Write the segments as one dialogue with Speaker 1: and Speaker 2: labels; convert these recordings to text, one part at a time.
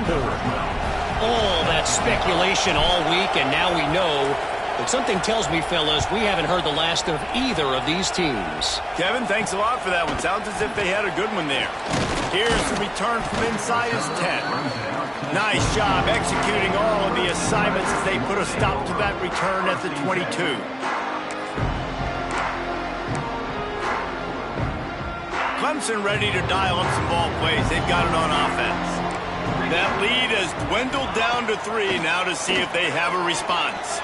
Speaker 1: forward. All that speculation all week, and now we know. But something tells me, fellas, we haven't heard the last of either of these teams.
Speaker 2: Kevin, thanks a lot for that one. Sounds as if they had a good one there. Here's the return from inside his 10. Nice job executing all of the assignments as they put a stop to that return at the 22. Clemson ready to dial up some ball plays. They've got it on offense. That lead has dwindled down to 3 now to see if they have a response.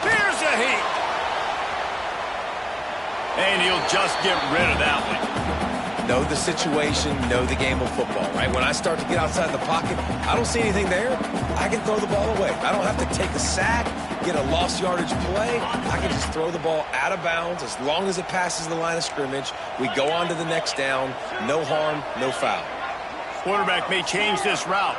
Speaker 2: Here's a heat. And he'll just get rid of that one.
Speaker 3: Know the situation, know the game of football, right? When I start to get outside the pocket, I don't see anything there. I can throw the ball away. I don't have to take a sack, get a lost yardage play. I can just throw the ball out of bounds as long as it passes the line of scrimmage. We go on to the next down. No harm, no foul.
Speaker 2: Quarterback may change this route.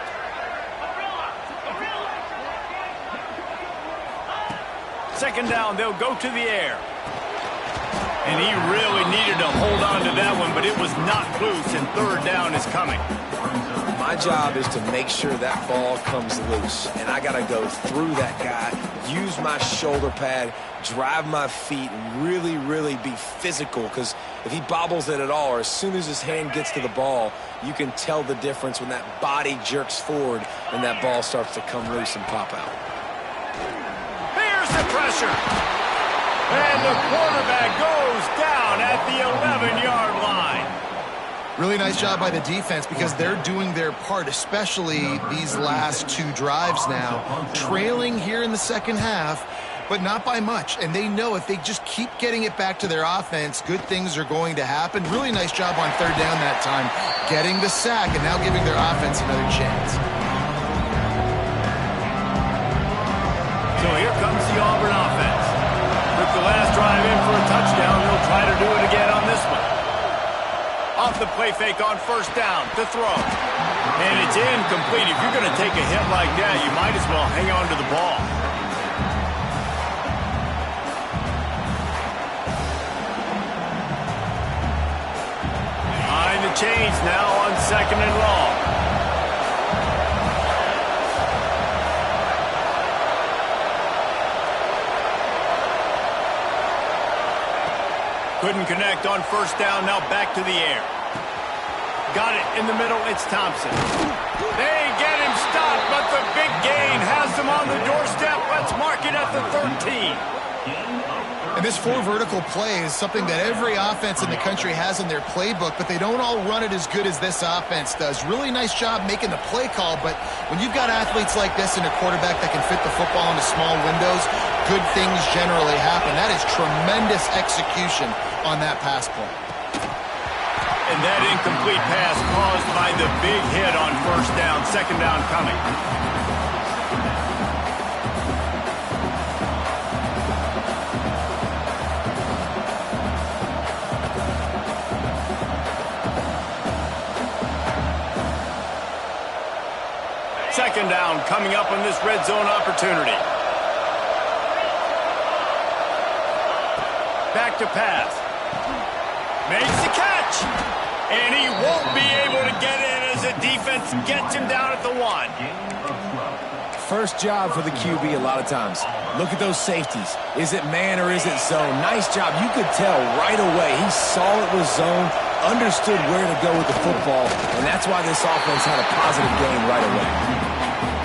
Speaker 2: Second down, they'll go to the air. And he really needed to hold on to that one, but it was not loose, and third down is coming.
Speaker 3: My job is to make sure that ball comes loose, and I got to go through that guy, use my shoulder pad, drive my feet, and really be physical, because if he bobbles it at all, or as soon as his hand gets to the ball, you can tell the difference when that body jerks forward and that ball starts to come loose and pop out.
Speaker 2: Here's the pressure. And the quarterback goes down at the 11-yard line.
Speaker 4: Really nice job by the defense because they're doing their part, especially these last 2 drives now. Trailing here in the second half, but not by much. And they know if they just keep getting it back to their offense, good things are going to happen. Really nice job on third down that time, getting the sack and now giving their offense another chance.
Speaker 2: So here comes the Auburn offense. Took the last drive in for a touchdown. They'll try to do it again on this one. Off the play fake on first down to throw. And it's incomplete. If you're going to take a hit like that, you might as well hang on to the ball. Behind the chains now on second and long. Couldn't connect on first down, now back to the air. Got it in the middle, it's Thompson. They get him stopped, but the big gain has them on the doorstep. Let's mark it at the 13.
Speaker 4: And this 4 vertical play is something that every offense in the country has in their playbook, but they don't all run it as good as this offense does. Really nice job making the play call, but when you've got athletes like this and a quarterback that can fit the football into small windows, good things generally happen. That is tremendous execution on that pass play.
Speaker 2: And that incomplete pass caused by the big hit on first down, second down coming. Second down coming up on this red zone opportunity. Back to pass. Makes the catch. And he won't be able to get in as the defense gets him down at the 1.
Speaker 3: First job for the QB a lot of times. Look at those safeties. Is it man or is it zone? Nice job. You could tell right away. He saw it was zone, understood where to go with the football, and that's why this offense had a positive gain right away.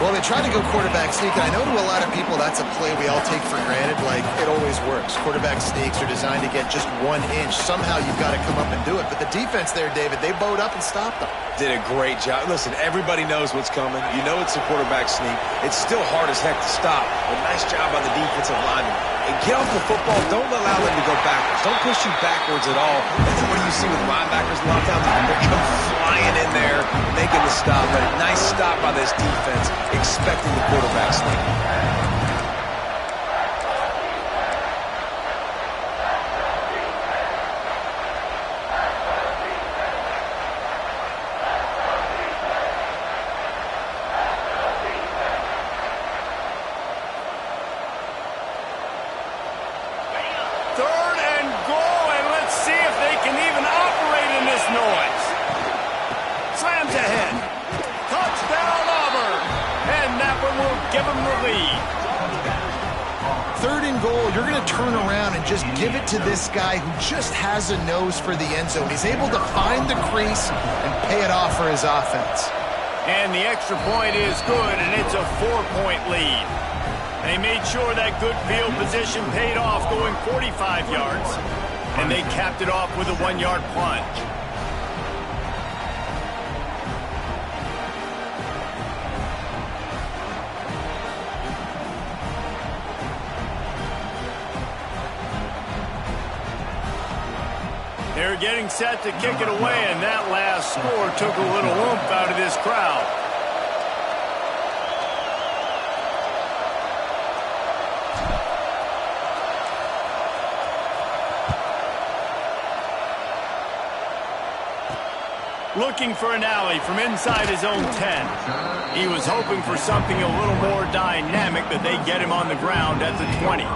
Speaker 4: Well, they tried to go quarterback sneak, and I know to a lot of people that's a play we all take for granted, like it always works. Quarterback sneaks are designed to get just 1 inch. Somehow you've got to come up and do it. But the defense there, David, they bowed up and stopped them.
Speaker 3: Did a great job. Listen, everybody knows what's coming. You know it's a quarterback sneak. It's still hard as heck to stop, but nice job by the defensive lineman. And get off the football. Don't allow them to go backwards. Don't push you backwards at all. That's what do you see with linebackers a lot of times? They come flying in there, making the stop. But a nice stop by this defense, expecting the quarterback sneak.
Speaker 2: Third and goal, and let's see if they can even operate in this noise. Slams ahead. Touchdown them the lead.
Speaker 4: Third and goal, you're going to turn around and just give it to this guy who just has a nose for the end zone. He's able to find the crease and pay it off for his offense.
Speaker 2: And the extra point is good, and it's a 4-point lead. They made sure that good field position paid off, going 45 yards. And they capped it off with a 1-yard plunge. They're getting set to kick it away, and that last score took a little oomph out of this crowd. Looking for an alley from inside his own 10. He was hoping for something a little more dynamic, that they get him on the ground at the 20.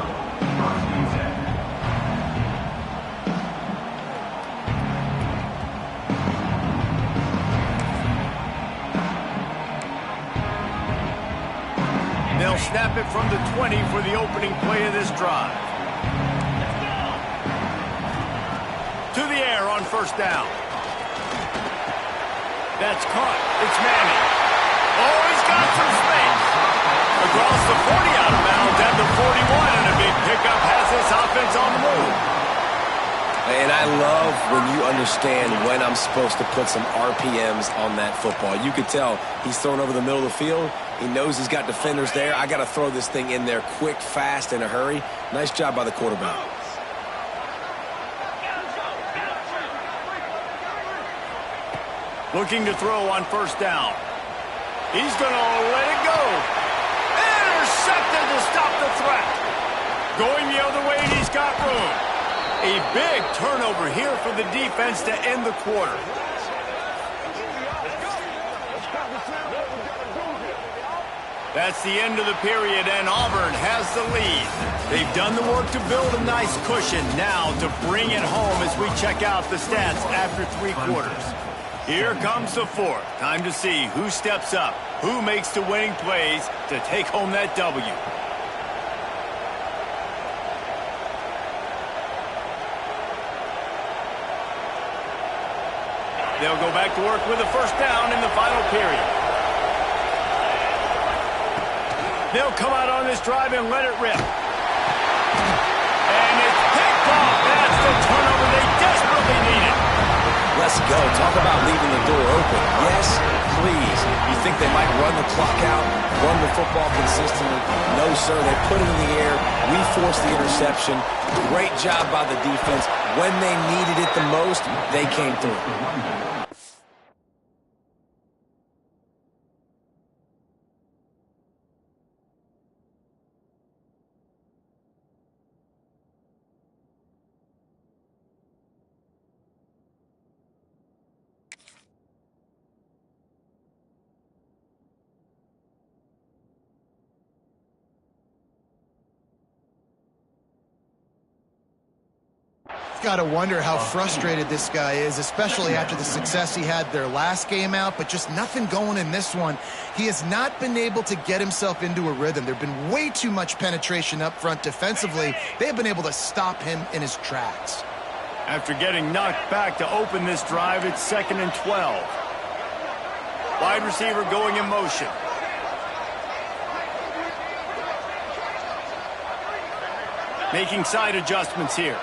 Speaker 2: They'll snap it from the 20 for the opening play of this drive. To the air on first down. That's caught. It's Manning. Oh, he's got some space. Across the 40 out of bounds at the 41, and a big pickup has this offense on the move.
Speaker 3: And I love when you understand when I'm supposed to put some RPMs on that football. You could tell he's thrown over the middle of the field. He knows he's got defenders there. I got to throw this thing in there quick, fast, in a hurry. Nice job by the quarterback.
Speaker 2: Looking to throw on first down. He's going to let it go. Intercepted to stop the threat. Going the other way, and he's got room. A big turnover here for the defense to end the quarter. That's the end of the period, and Auburn has the lead. They've done the work to build a nice cushion. Now to bring it home as we check out the stats after 3 quarters. Here comes the fourth. Time to see who steps up, who makes the winning plays to take home that W. They'll go back to work with a first down in the final period. They'll come out on this drive and let it rip. And it's picked off. That's the turnover they desperately needed.
Speaker 3: Let's go. Talk about leaving the door open. Yes, please. You think they might run the clock out, run the football consistently? No, sir. They put it in the air. We forced the interception. Great job by the defense. When they needed it the most, they came through.
Speaker 4: Got to wonder how frustrated this guy is, especially after the success he had their last game out, but just nothing going in this one. He has not been able to get himself into a rhythm. There have been way too much penetration up front defensively. They have been able to stop him in his tracks.
Speaker 2: After getting knocked back to open this drive, it's 2nd and 12. Wide receiver going in motion. Making side adjustments here.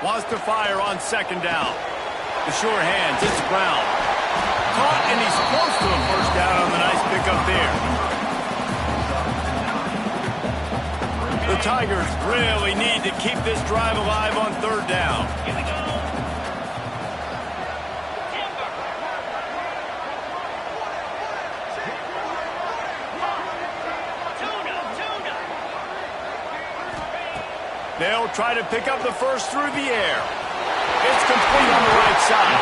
Speaker 2: Wants to fire on 2nd down. The sure hands, it's Brown. Caught, and he's close to a first down on the nice pickup there. The Tigers really need to keep this drive alive on 3rd down. They'll try to pick up the first through the air. It's complete on the right side.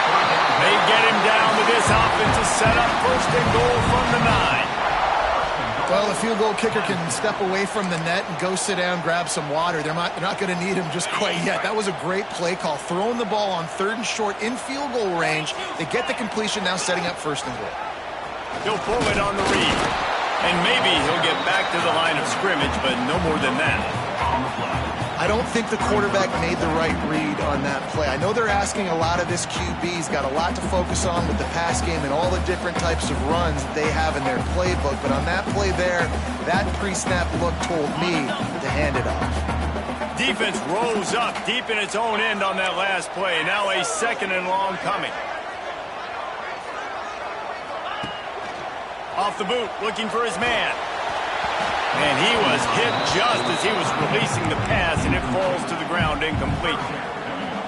Speaker 2: They get him down to this offense to set up 1st and goal from the 9.
Speaker 4: Well, the field goal kicker can step away from the net and go sit down, grab some water. They're not going to need him just quite yet. That was a great play call. Throwing the ball on 3rd and short in field goal range. They get the completion, now setting up 1st and goal.
Speaker 2: He'll pull it on the read. And maybe he'll get back to the line of scrimmage, but no more than that.
Speaker 4: I don't think the quarterback made the right read on that play. I know they're asking a lot of this QB. He's got a lot to focus on with the pass game and all the different types of runs that they have in their playbook. But on that play there, that pre-snap look told me to hand it off.
Speaker 2: Defense rose up deep in its own end on that last play. Now a 2nd and long coming. Off the boot, looking for his man. And he was hit just as he was releasing the pass, and it falls to the ground incomplete.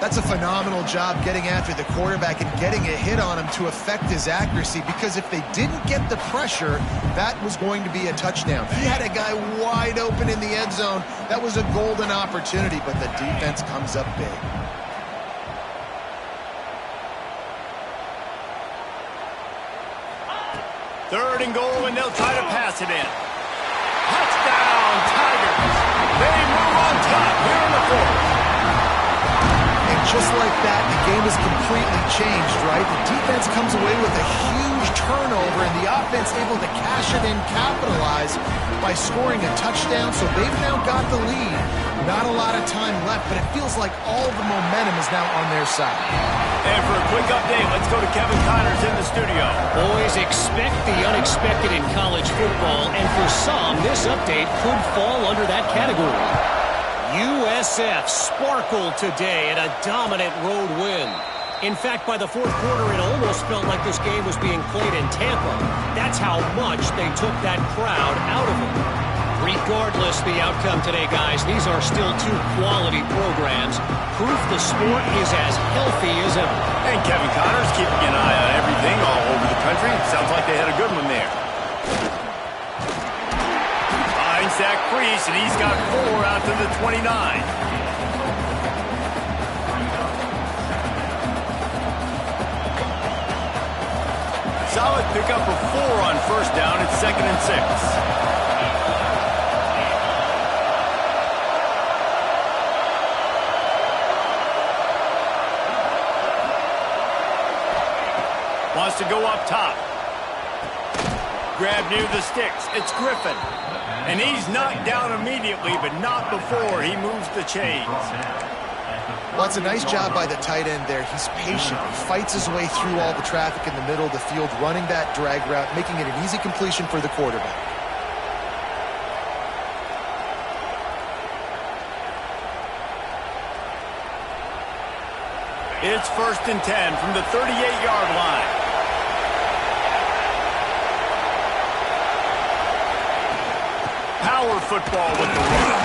Speaker 4: That's a phenomenal job getting after the quarterback and getting a hit on him to affect his accuracy, because if they didn't get the pressure, that was going to be a touchdown. He had a guy wide open in the end zone. That was a golden opportunity, but the defense comes up big.
Speaker 2: Third and goal, and they'll try to pass it in. Touchdown, Tigers. They move on top here in the 4th.
Speaker 4: And just like that, the game is completely changed, right? The defense comes away with a huge turnover, and the offense able to cash it in, capitalize by scoring a touchdown, so they've now got the lead. Not a lot of time left, but it feels like all the momentum is now on their side.
Speaker 2: And for a quick update, let's go to Kevin Connors in the studio.
Speaker 1: Boys, expect the unexpected in college football, and for some, this update could fall under that category. USF sparkled today in a dominant road win. In fact, by the 4th quarter, it almost felt like this game was being played in Tampa. That's how much they took that crowd out of it. Regardless the outcome today, guys, these are still 2 quality programs. Proof the sport is as healthy as ever.
Speaker 2: And Kevin Connors keeping an eye on everything all over the country. Sounds like they had a good one there. Finds Zach Priest, and he's got 4 out to the 29. Solid pickup of 4 on first down. It's 2nd and 6. Wants to go up top. Grab near the sticks. It's Griffin. And he's knocked down immediately, but not before he moves the chains.
Speaker 4: Well, it's a nice job by the tight end there. He's patient. He fights his way through all the traffic in the middle of the field, running that drag route, making it an easy completion for the quarterback.
Speaker 2: It's 1st and 10 from the 38-yard line. Power football with the run.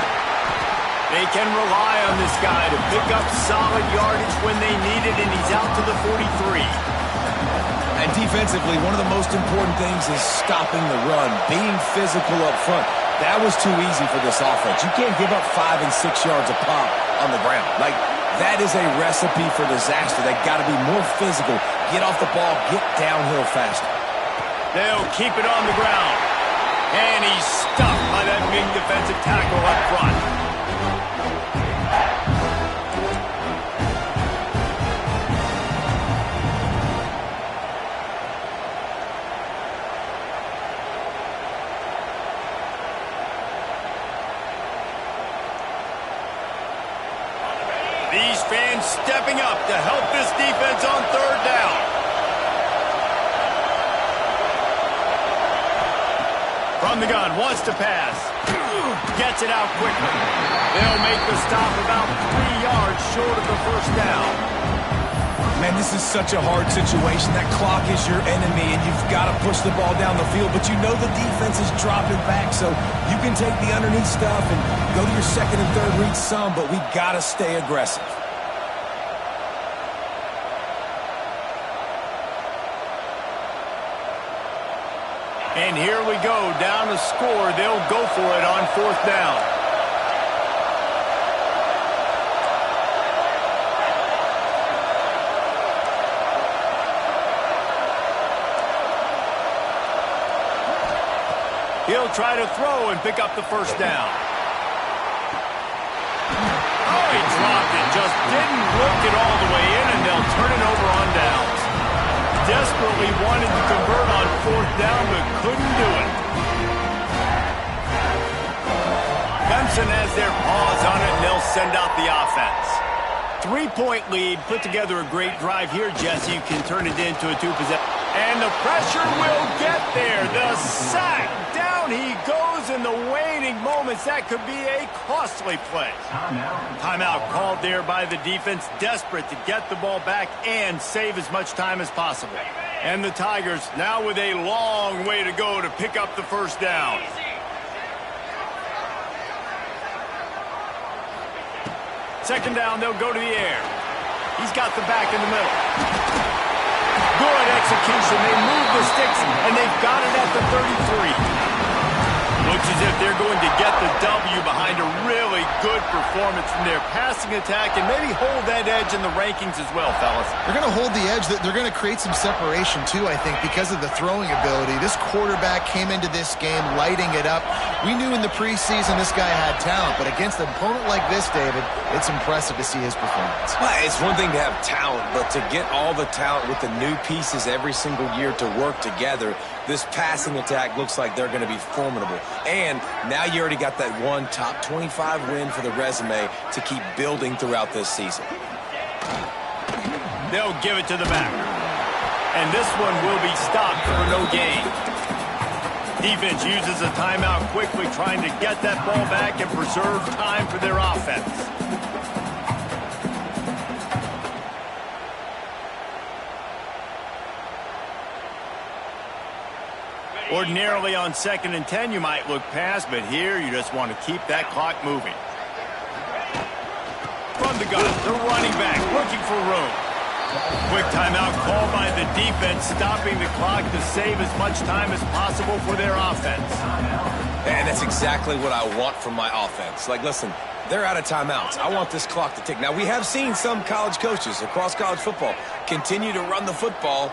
Speaker 2: They can rely on this guy to pick up solid yardage when they need it, and he's out to the 43.
Speaker 3: And defensively, one of the most important things is stopping the run, being physical up front. That was too easy for this offense. You can't give up 5 and 6 yards a pop on the ground. Like, that is a recipe for disaster. They got to be more physical. Get off the ball, get downhill faster.
Speaker 2: They'll keep it on the ground. And he's stuffed by that big defensive tackle up front. These fans stepping up to help this defense on 3rd down. From the gun, wants to pass. Gets it out quickly. They'll make the stop about 3 yards short of the 1st down.
Speaker 3: Man, this is such a hard situation. That clock is your enemy, and you've got to push the ball down the field, but you know the defense is dropping back, so you can take the underneath stuff and go to your 2nd and 3rd read some, but we've got to stay aggressive.
Speaker 2: And here we go, down to score. They'll go for it on 4th down. He'll try to throw and pick up the 1st down. Oh, he dropped it. Just didn't work it all the way in, and they'll turn it over on downs. Desperately wanted to convert on 4th down, send out the offense. 3-point lead, put together a great drive here, Jesse. You can turn it into a 2-possession. And the pressure will get there. The sack. Down he goes in the waning moments. That could be a costly play. Timeout called there by the defense, desperate to get the ball back and save as much time as possible. And the Tigers now with a long way to go to pick up the first down. Second down, they'll go to the air. He's got the back in the middle. Good execution. They move the sticks, and they've got it at the 33. Looks as if they're going to get the W behind a really good performance from their passing attack and maybe hold that edge in the rankings as well, fellas.
Speaker 4: They're going to hold the edge. They're going to create some separation, too, I think, because of the throwing ability. This quarterback came into this game lighting it up. We knew in the preseason this guy had talent, but against an opponent like this, David, it's impressive to see his performance.
Speaker 3: Well, it's one thing to have talent, but to get all the talent with the new pieces every single year to work together, this passing attack looks like they're going to be formidable. And now you already got that one top 25 win for the resume to keep building throughout this season.
Speaker 2: They'll give it to the back. And this one will be stopped for no gain. Defense uses a timeout quickly, trying to get that ball back and preserve time for their offense. Ordinarily on 2nd and 10, you might look past, but here you just want to keep that clock moving. From the gun, the running back looking for room. Quick timeout called by the defense, stopping the clock to save as much time as possible for their offense.
Speaker 3: And that's exactly what I want from my offense. Like, listen, they're out of timeouts. I want this clock to tick. Now, we have seen some college coaches across college football continue to run the football